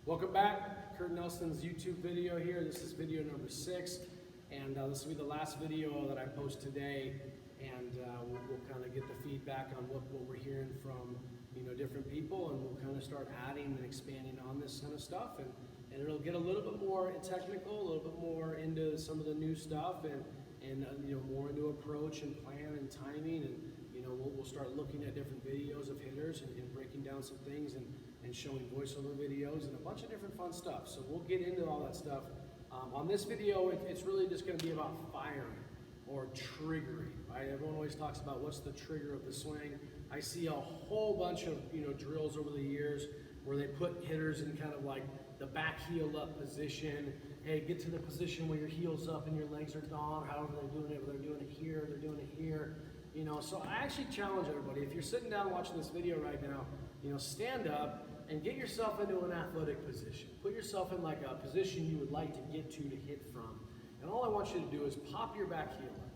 Welcome back, Kurt Nelson's YouTube video here. This is video number 6, and this will be the last video that I post today, and we'll kind of get the feedback on what we're hearing from different people, and we'll kind of start adding and expanding on this kind of stuff, and it'll get a little bit more technical, a little bit more into some of the new stuff, and more into approach and plan and timing, and we'll start looking at different videos of hitters and breaking down some things and showing voiceover videos and a bunch of different fun stuff. So we'll get into all that stuff. On this video, it's really just going to be about firing or triggering, right? Everyone always talks about what's the trigger of the swing. I see a whole bunch of drills over the years where they put hitters in kind of like the back heel up position. Hey, get to the position where your heel's up and your legs are gone, however they're doing it, whether they're doing it here, they're doing it here. So I actually challenge everybody, if you're sitting down watching this video right now, stand up and get yourself into an athletic position. Put yourself in like a position you would like to get to hit from. And all I want you to do is pop your back heel up.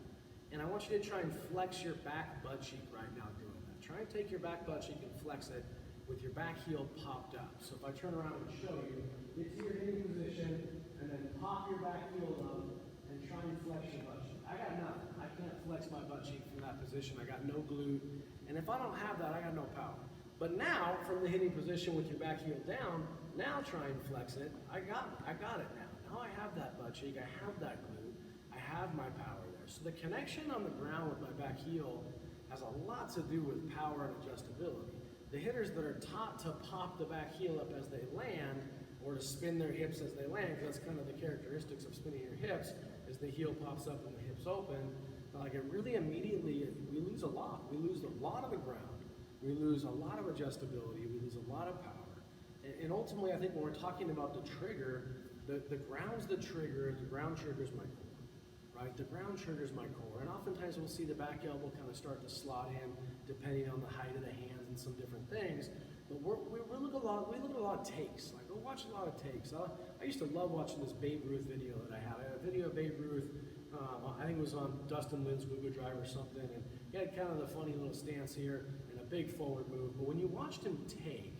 And I want you to try and flex your back butt cheek right now doing that. Try and take your back butt cheek and flex it with your back heel popped up. So if I turn around and show you, get to your hitting position and then pop your back heel up and try and flex your butt cheek. I got nothing. I can't flex my butt cheek from that position. I got no glute. And if I don't have that, I got no power. But now, from the hitting position with your back heel down, now try and flex it. I got it now. Now I have that butt cheek. I have that glute. I have my power there. So the connection on the ground with my back heel has a lot to do with power and adjustability. The hitters that are taught to pop the back heel up as they land, or to spin their hips as they land, because that's kind of the characteristics of spinning your hips, is the heel pops up and the hips open. Like it really immediately, we lose a lot. We lose a lot of the ground. We lose a lot of adjustability. We lose a lot of power. And ultimately, I think when we're talking about the trigger, the ground's the trigger, the ground triggers my core, right? The ground triggers my core. And oftentimes we'll see the back elbow kind of start to slot in, depending on the height of the hands and some different things. But we look at a lot of takes. Like, go watch a lot of takes. I used to love watching this Babe Ruth video that I had. I had a video of Babe Ruth, I think it was on Dustin Lynn's Google Drive or something, and he had kind of the funny little stance here and a big forward move. But when you watched him take,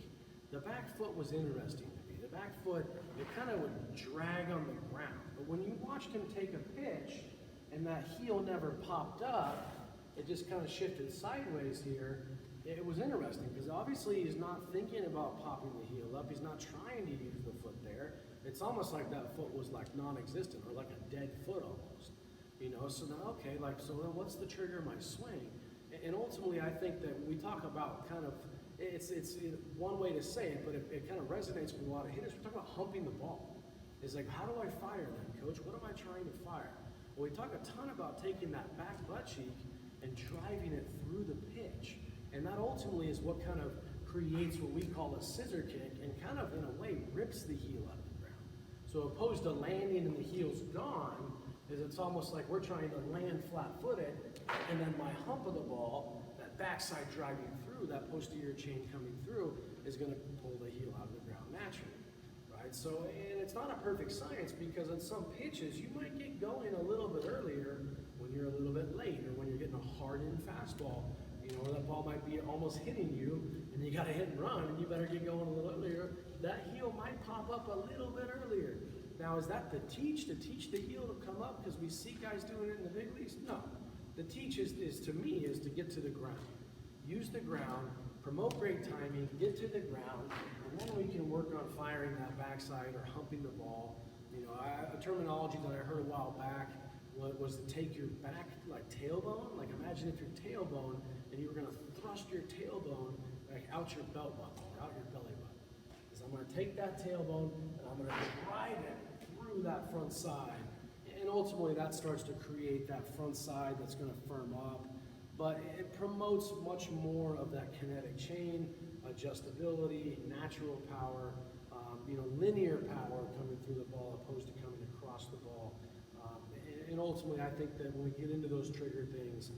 the back foot was interesting to me. The back foot, it kind of would drag on the ground. But when you watched him take a pitch and that heel never popped up, it just kind of shifted sideways here. It was interesting because obviously he's not thinking about popping the heel up. He's not trying to use the foot there. It's almost like that foot was like non-existent or like a dead foot almost. So then, okay, so then what's the trigger of my swing? And ultimately, I think that we talk about kind of, it's one way to say it, but it kind of resonates with a lot of hitters. We talk about humping the ball. It's like, how do I fire then, coach? What am I trying to fire? Well, we talk a ton about taking that back butt cheek and driving it through the pitch. And that ultimately is what kind of creates what we call a scissor kick and kind of, in a way, rips the heel out of the ground. So opposed to landing and the heel's gone, is it's almost like we're trying to land flat-footed, and then my hump of the ball, that backside driving through, that posterior chain coming through, is going to pull the heel out of the ground naturally, right? So, and it's not a perfect science because on some pitches, you might get going a little bit earlier when you're a little bit late, or when you're getting a hard-in fastball, or that ball might be almost hitting you, and you got to hit and run, and you better get going a little earlier. That heel might pop up a little bit earlier. Now, is that to teach the heel to come up because we see guys doing it in the big leagues? No. The teach is to me, is to get to the ground. Use the ground, promote great timing, get to the ground, and then we can work on firing that backside or humping the ball. A terminology that I heard a while back was to take your back, like tailbone. Like imagine if your tailbone, and you were going to thrust your tailbone like out your belt buckle or out your belly button. Because I'm going to take that tailbone and I'm going to drive it through that front side. And ultimately that starts to create that front side that's going to firm up. But it promotes much more of that kinetic chain, adjustability, natural power, linear power coming through the ball opposed to coming across the ball. And ultimately, I think that when we get into those trigger things,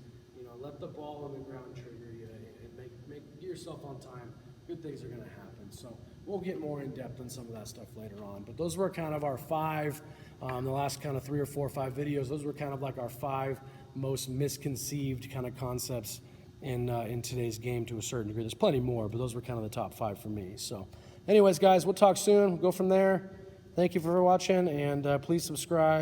let the ball on the ground trigger you and get yourself on time. Good things are going to happen. So we'll get more in depth on some of that stuff later on. But those were kind of our 5, the last kind of 3 or 4 or 5 videos. Those were kind of like our 5 most misconceived kind of concepts in today's game to a certain degree. There's plenty more, but those were kind of the top 5 for me. So anyways, guys, we'll talk soon. We'll go from there. Thank you for watching, and please subscribe.